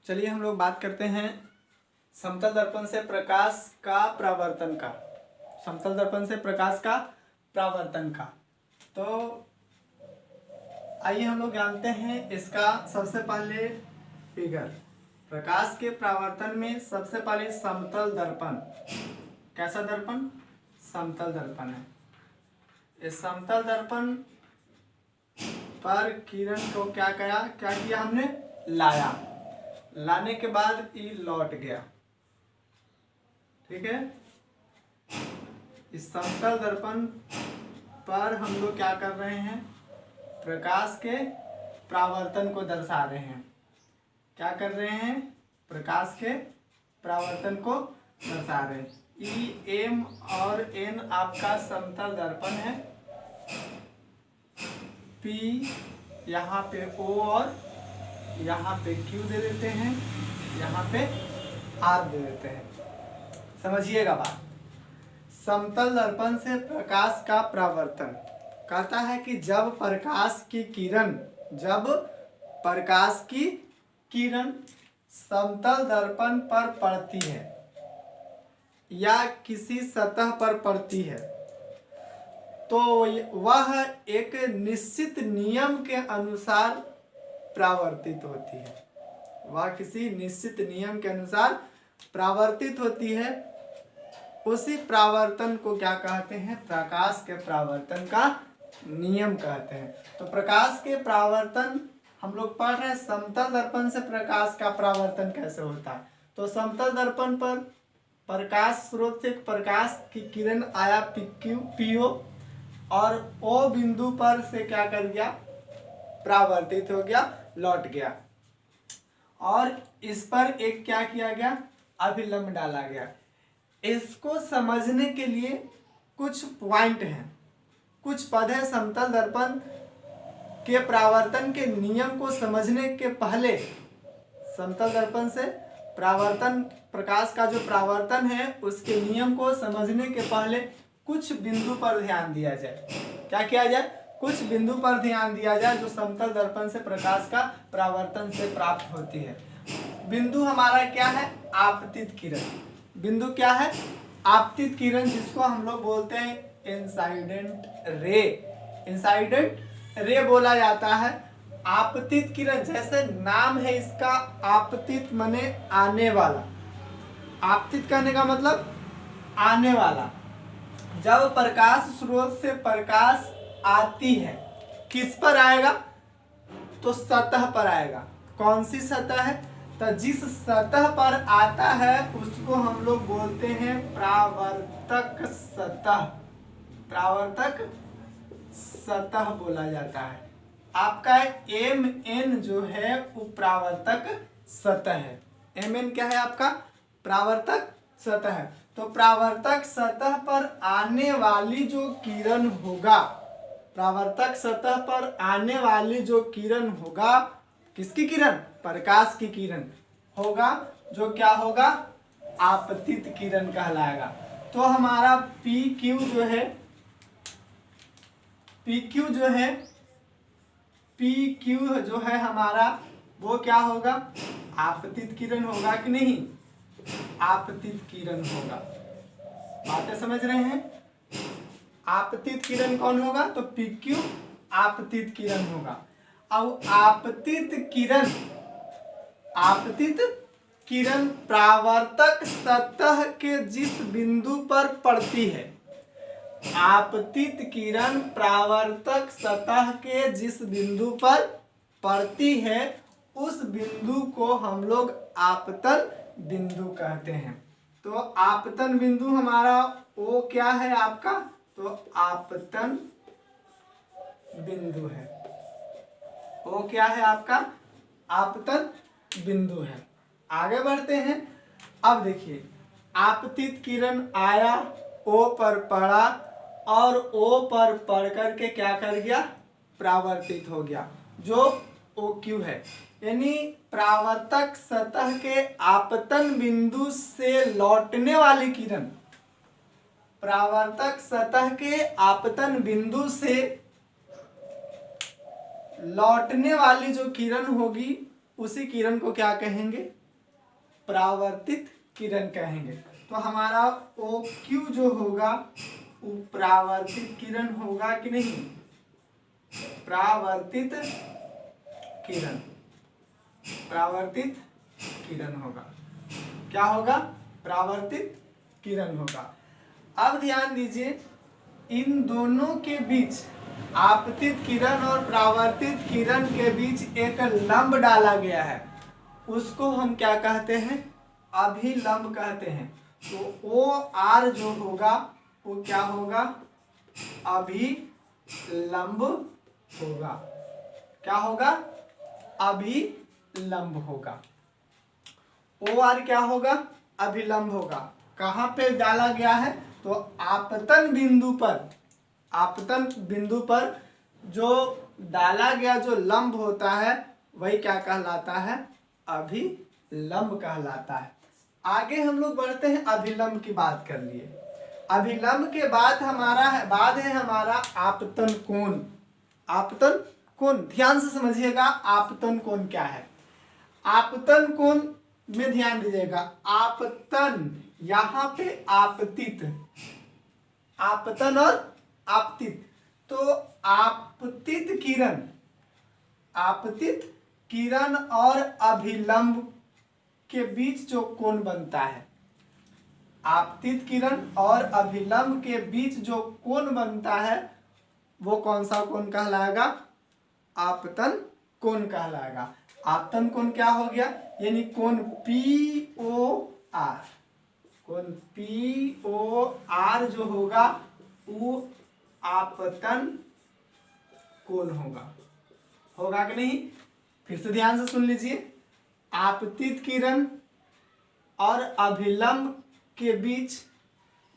चलिए हम लोग बात करते हैं समतल दर्पण से प्रकाश का परावर्तन का। समतल दर्पण से प्रकाश का परावर्तन का तो आइए हम लोग जानते हैं इसका सबसे पहले फिगर। प्रकाश के परावर्तन में सबसे पहले समतल दर्पण, कैसा दर्पण? समतल दर्पण है। इस समतल दर्पण पर किरण को क्या किया हमने? लाया। लाने के बाद ये लौट गया। ठीक है। इस समतल दर्पण पर हम लोग क्या कर रहे हैं? प्रकाश के परावर्तन को दर्शा रहे हैं। क्या कर रहे हैं? प्रकाश के परावर्तन को दर्शा रहे हैं। ई, एम और एन आपका समतल दर्पण है। पी यहाँ पे ओ और यहाँ पे क्यू दे देते हैं, यहाँ पे आर दे देते हैं। समझिएगा बात। समतल दर्पण से प्रकाश का परावर्तन कहता है कि जब प्रकाश की किरण समतल दर्पण पर पड़ती है या किसी सतह पर पड़ती है तो वह एक निश्चित नियम के अनुसार परावर्तित होती है। वह किसी निश्चित नियम के अनुसार परावर्तित होती है। उसी परावर्तन को क्या कहते हैं? प्रकाश के परावर्तन का नियम कहते हैं। तो प्रकाश के परावर्तन हम लोग पढ़ रहे हैं। समतल दर्पण से प्रकाश का परावर्तन कैसे होता है? तो समतल दर्पण पर प्रकाश स्रोत से प्रकाश की किरण आया पीओ और ओ बिंदु पर से क्या कर गया? परावर्तित हो गया, लौट गया। और इस पर एक क्या किया गया? अभिलंब डाला गया। इसको समझने के लिए कुछ पॉइंट हैं, कुछ पद है। समतल दर्पण के परावर्तन के नियम को समझने के पहले समतल दर्पण से परावर्तन, प्रकाश का जो परावर्तन है उसके नियम को समझने के पहले कुछ बिंदु पर ध्यान दिया जाए। क्या किया जाए? कुछ बिंदु पर ध्यान दिया जाए जो समतल दर्पण से प्रकाश का परावर्तन से प्राप्त होती है। बिंदु हमारा क्या है? आपतित किरण। बिंदु क्या है? आपतित किरण, जिसको हम लोग बोलते हैं इंसाइडेंट रे। इंसाइडेंट रे बोला जाता है। आपतित किरण, जैसे नाम है इसका, आपतित माने आने वाला। आपतित कहने का मतलब आने वाला। जब प्रकाश स्रोत से प्रकाश आती है, किस पर आएगा? तो सतह पर आएगा। कौन सी सतह है? तो जिस सतह पर आता है उसको हम लोग बोलते हैं परावर्तक सतह। परावर्तक सतह बोला जाता है। आपका एम एन जो है वो परावर्तक सतह है। एम एन क्या है आपका? परावर्तक सतह है। तो परावर्तक सतह पर आने वाली जो किरण होगा, परावर्तक सतह पर आने वाली जो किरण होगा, किसकी किरण? प्रकाश की किरण होगा, जो क्या होगा? आपतित किरण कहलाएगा। तो हमारा पी क्यू जो है, पी क्यू जो है हमारा, वो क्या होगा? आपतित किरण होगा कि नहीं? आपतित किरण होगा। बातें समझ रहे हैं? आपतित किरण कौन होगा? तो PQ आपतित किरण होगा। अब आपतित किरण परावर्तक सतह के जिस बिंदु पर पड़ती है, आपतित किरण परावर्तक सतह के जिस बिंदु पर पड़ती है उस बिंदु को हम लोग आपतन बिंदु कहते हैं। तो आपतन बिंदु हमारा वो क्या है आपका? तो आपतन बिंदु है। वो क्या है आपका? आपतन बिंदु है। आगे बढ़ते हैं। अब देखिए, आपतित किरण आया, ओ पर पड़ा और ओ पर पड़ करके क्या कर गया? परावर्तित हो गया, जो ओ क्यू है। यानी परावर्तक सतह के आपतन बिंदु से लौटने वाली किरण, परावर्तक सतह के आपतन बिंदु से लौटने वाली जो किरण होगी उसी किरण को क्या कहेंगे? परावर्तित किरण कहेंगे। तो हमारा ओ क्यू जो होगा वो परावर्तित किरण होगा कि नहीं, परावर्तित किरण, परावर्तित किरण होगा। क्या होगा, परावर्तित किरण होगा। अब ध्यान दीजिए, इन दोनों के बीच, आपतित किरण और परावर्तित किरण के बीच एक लंब डाला गया है, उसको हम क्या कहते हैं, अभिलंब कहते हैं। तो ओ आर जो होगा वो क्या होगा, अभिलंब होगा। क्या होगा, अभिलंब होगा। ओ आर क्या होगा, अभिलंब होगा। कहाँ पे डाला गया है, तो आपतन बिंदु पर, आपतन बिंदु पर जो डाला गया जो लंब होता है वही क्या कहलाता है, अभिलंब कहलाता है। आगे हम लोग बढ़ते हैं, अभिलंब की बात कर लिए। अभिलंब के बाद है हमारा आपतन कोण। आपतन कोण ध्यान से समझिएगा, आपतन कोण क्या है। आपतन कोण में ध्यान दीजिएगा, आपतन यहाँ पे आपतित, आपतन और आपतित, तो आपतित किरण, आपतित किरण और अभिलंब के बीच जो कोण बनता है, आपतित किरण और अभिलंब के बीच जो कोण बनता है वो कौन सा कोण कहलाएगा, आपतन कोण कहलाएगा। आपतन कोण क्या हो गया, यानी कोण पी ओ आर, कोण पी ओ आर जो होगा वो आपतन कोण होगा। होगा कि नहीं, फिर से ध्यान से सुन लीजिए, आपतित किरण और अभिलंब के बीच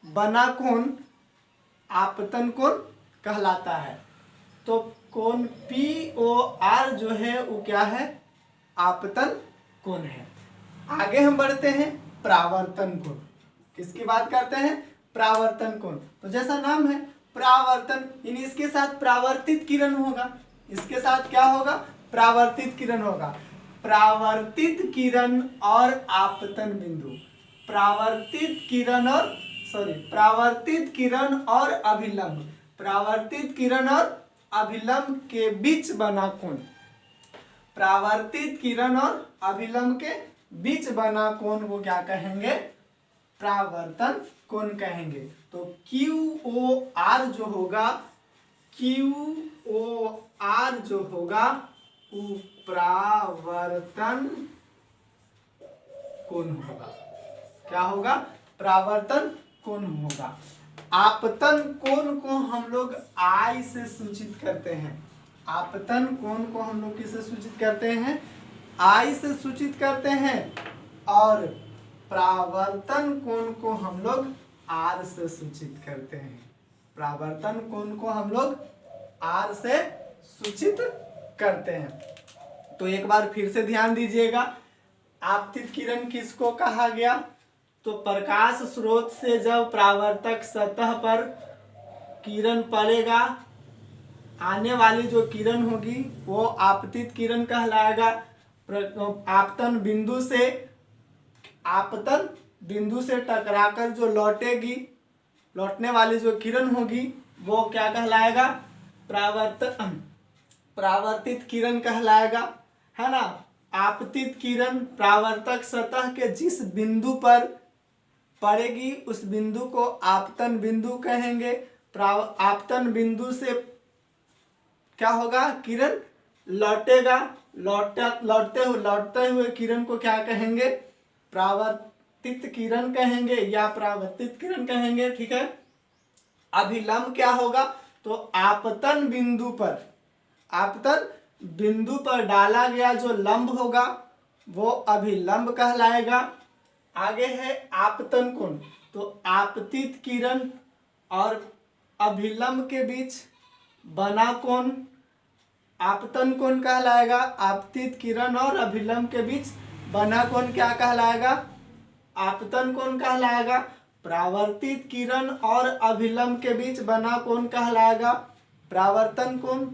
बना कोण आपतन कोण कहलाता है। तो कोण पी ओ आर जो है वो क्या है, आपतन कोण है। आगे हम बढ़ते हैं, परावर्तन कोण। किसकी बात करते हैं, परावर्तन कोण। तो जैसा नाम है परावर्तन, यानी इसके साथ परावर्तित किरण होगा, इसके साथ क्या होगा, परावर्तित किरण होगा। परावर्तित किरण और आपतन बिंदु, परावर्तित किरण और परावर्तित किरण और अभिलंब, परावर्तित किरण और अभिलंब के बीच बना कोण, परावर्तित किरण और अभिलंब के बीच बना कोण को क्या कहेंगे, परावर्तन कोण कहेंगे। तो क्यू ओ आर जो होगा, क्यू ओ आर जो होगा वो परावर्तन कोण होगा। क्या होगा, परावर्तन कोण होगा। आपतन कोण को हम लोग आई से सूचित करते हैं, आपतन कोण को हम लोग किससे सूचित करते हैं, आई से सूचित करते हैं, और परावर्तन कोण को हम लोग आर से सूचित करते हैं। परावर्तन कोण को हम लोग आर से सूचित करते हैं। तो एक बार फिर से ध्यान दीजिएगा, आपतित किरण किसको कहा गया, तो प्रकाश स्रोत से जब परावर्तक सतह पर किरण पड़ेगा, आने वाली जो किरण होगी वो आपतित किरण कहलाएगा। आपतन बिंदु से टकराकर जो लौटेगी, लौटने वाली जो किरण होगी वो क्या कहलाएगा, परावर्तित किरण कहलाएगा, है ना। आपतित किरण परावर्तक सतह के जिस बिंदु पर पड़ेगी उस बिंदु को आपतन बिंदु कहेंगे। आपतन बिंदु से क्या होगा, किरण लौटेगा, लौटते हुए किरण को क्या कहेंगे, परावर्तित किरण कहेंगे या परावर्तित किरण कहेंगे, ठीक है। अभिलंब क्या होगा, तो आपतन बिंदु पर डाला गया जो लंब होगा वो अभिलंब कहलाएगा। आगे है आपतन कोण, तो आपतित किरण और अभिलंब के बीच बना कोण आपतन कोण कहलाएगा। आपतित किरण और अभिलंब के बीच बना कोण क्या कहलाएगा, आपतन कोण कहलाएगा। परावर्तित किरण और अभिलंब के बीच बना कोण कहलाएगा परावर्तन कोण।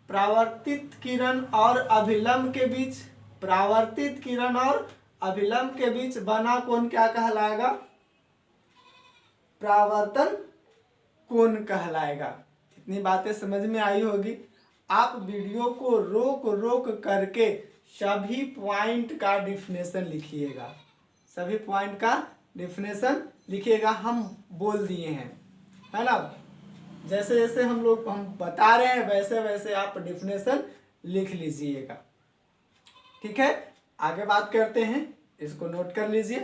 परावर्तित किरण और अभिलंब के बीच, परावर्तित किरण और अभिलंब के बीच बना कोण क्या कहलाएगा? परावर्तन कोण कहलाएगा। इतनी बातें समझ में आई होगी। आप वीडियो को रोक रोक करके सभी पॉइंट का डिफिनेशन लिखिएगा, सभी पॉइंट का डिफिनेशन लिखिएगा। हम बोल दिए हैं, है ना। जैसे जैसे हम बता रहे हैं वैसे वैसे आप डिफिनेशन लिख लीजिएगा। ठीक है, आगे बात करते हैं, इसको नोट कर लीजिए।